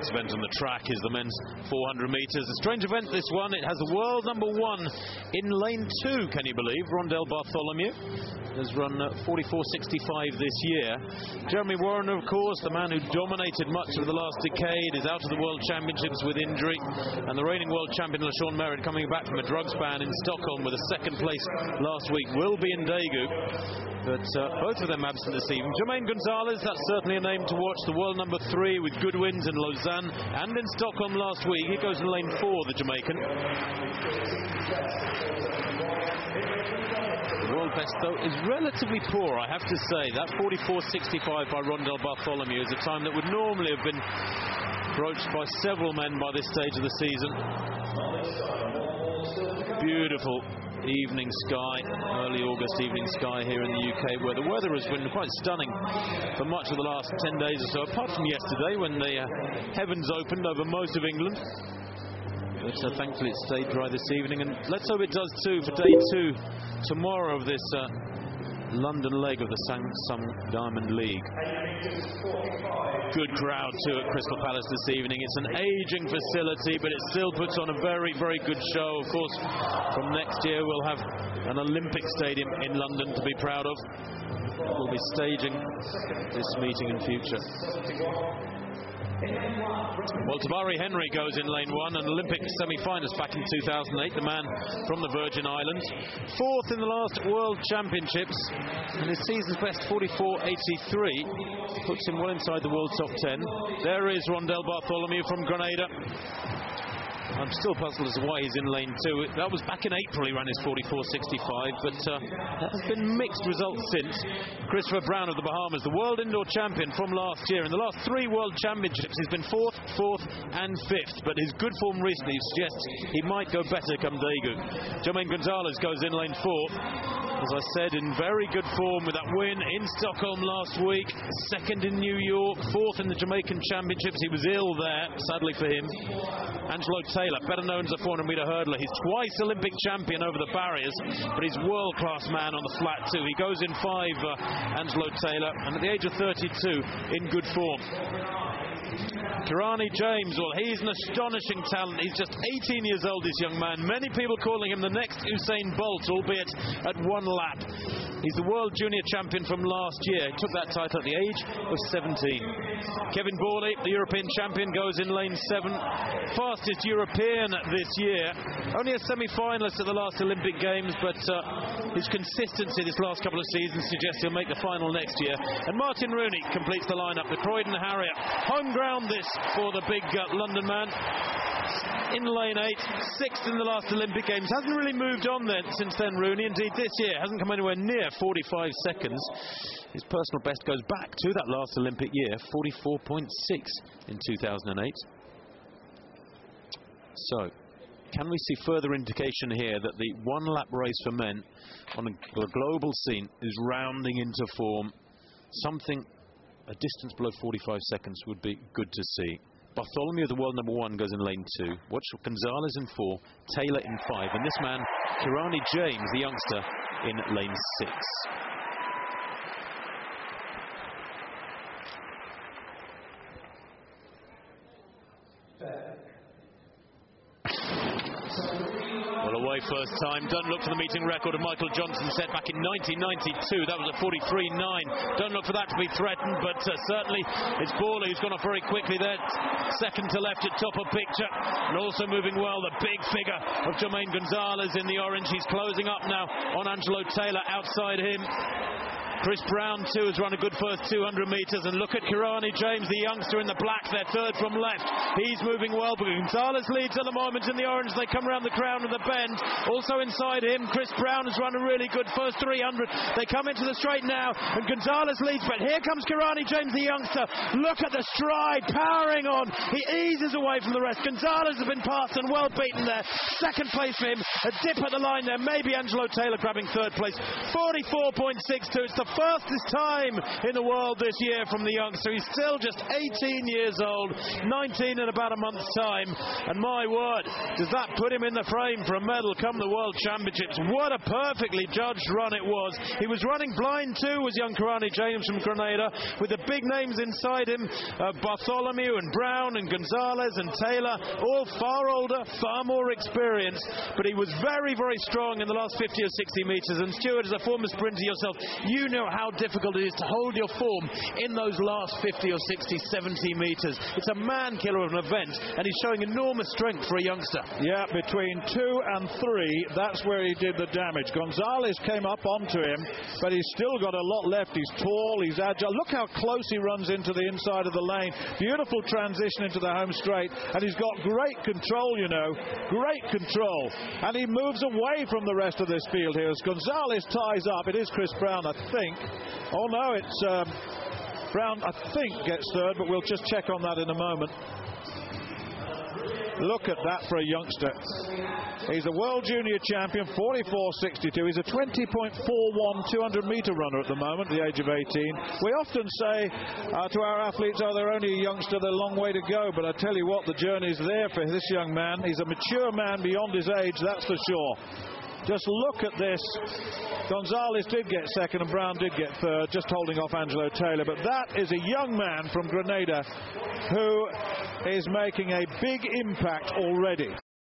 next event on the track is the men's 400 metres. A strange event, this one. It has a world number 1 in lane 2, can you believe? Rondell Bartholomew has run 44.65 this year. Jeremy Warner, of course, the man who dominated much of the last decade, is out of the World Championships with injury. And the reigning world champion, LaShawn Merritt, coming back from a drugs ban in Stockholm with a second place last week, will be in Daegu. But both of them absent this evening. Jermaine Gonzalez, that's certainly a name to watch. The world number 3 with good wins in Lausanne and in Stockholm last week. He goes in lane 4, the Jamaican. The world best, though, is relatively poor, I have to say. That 44.65 by Rondell Bartholomew is a time that would normally have been broached by several men by this stage of the season. Beautiful evening sky, early August evening sky here in the UK, where the weather has been quite stunning for much of the last 10 days or so, apart from yesterday when the heavens opened over most of England. But thankfully it stayed dry this evening, and let's hope it does too for day 2 tomorrow of this London leg of the Samsung Diamond League. Good crowd too at Crystal Palace this evening. It's an aging facility, but it still puts on a very, very good show. Of course, from next year we'll have an Olympic stadium in London to be proud of. We'll be staging this meeting in future. Well, Tabari Henry goes in lane 1, an Olympic semi-finalist back in 2008, the man from the Virgin Islands. 4th in the last World Championships, and his season's best 44.83 puts him well inside the world top 10. There is Rondell Bartholomew from Grenada. I'm still puzzled as to why he's in lane 2. That was back in April he ran his 44.65, but there has been mixed results since. Christopher Brown of the Bahamas, the world indoor champion from last year. In the last 3 world championships, he's been 4th, 4th and 5th, but his good form recently suggests he might go better come Daegu. Jermaine Gonzalez goes in lane 4. As I said, in very good form with that win in Stockholm last week, 2nd in New York, 4th in the Jamaican Championships. He was ill there, sadly for him. Angelo Taylor, better known as a 400-metre hurdler. He's twice Olympic champion over the barriers, but he's world-class man on the flat too. He goes in 5, Angelo Taylor, and at the age of 32, in good form. Kirani James, well, he's an astonishing talent. He's just 18 years old, this young man. Many people calling him the next Usain Bolt, albeit at 1 lap. He's the world junior champion from last year. He took that title at the age of 17. Kevin Borley, the European champion, goes in lane 7. Fastest European this year. Only a semi-finalist at the last Olympic Games, but his consistency this last couple of seasons suggests he'll make the final next year. And Martin Rooney completes the lineup, the Croydon Harrier. Home ground this for the big London man. In lane 8, 6th in the last Olympic Games. Hasn't really moved on then since then, Rooney. Indeed, this year hasn't come anywhere near 45 seconds. His personal best goes back to that last Olympic year, 44.6 in 2008. So, can we see further indication here that the 1-lap race for men on a global scene is rounding into form? Something a distance below 45 seconds would be good to see. Bartholomew, the world number 1, goes in lane 2. Watch Gonzalez in 4, Taylor in 5, and this man, Kirani James, the youngster, in lane 6. Well, away first time. Don't look for the meeting record of Michael Johnson set back in 1992. That was a 43.9. Don't look for that to be threatened, but certainly it's Borley who's gone off very quickly there. 2nd to left at top of picture, and also moving well, the big figure of Jermaine Gonzalez in the orange. He's closing up now on Angelo Taylor outside him. Chris Brown too has run a good first 200 metres, and look at Kirani James, the youngster in the black there, 3rd from left. He's moving well, but Gonzalez leads at the moment in the orange. They come around the crown of the bend. Also inside him, Chris Brown has run a really good first 300. They come into the straight now, and Gonzalez leads, but here comes Kirani James, the youngster. Look at the stride, powering on. He eases away from the rest. Gonzalez has been passed and well beaten there. 2nd place for him, a dip at the line there. Maybe Angelo Taylor grabbing 3rd place. 44.62, it's the fastest time in the world this year from the youngster. He's still just 18 years old, 19 in about a month's time, and my word, does that put him in the frame for a medal come the World Championships. What a perfectly judged run it was. He was running blind too, was young Kirani James from Grenada, with the big names inside him, Bartholomew and Brown and Gonzalez and Taylor, all far older, far more experienced, but he was very, very strong in the last 50 or 60 metres. And Stuart, as a former sprinter yourself, you know how difficult it is to hold your form in those last 50 or 60, 70 metres. It's a man killer of an event, and he's showing enormous strength for a youngster. Yeah, between 2 and 3, that's where he did the damage. Gonzalez came up onto him, but he's still got a lot left. He's tall, he's agile. Look how close he runs into the inside of the lane. Beautiful transition into the home straight, and he's got great control, you know, great control. And he moves away from the rest of this field here as Gonzalez ties up. It is Chris Brown, I think. Oh no, it's Brown, I think, gets third, but we'll just check on that in a moment. Look at that for a youngster. He's a world junior champion, 44.62. He's a 20.41 200-meter runner at the moment, at the age of 18. We often say to our athletes, oh, they're only a youngster, they're a long way to go. But I tell you what, the journey's there for this young man. He's a mature man beyond his age, that's for sure. Just look at this. Gonzalez did get second and Brown did get third, just holding off Angelo Taylor. But that is a young man from Grenada who is making a big impact already.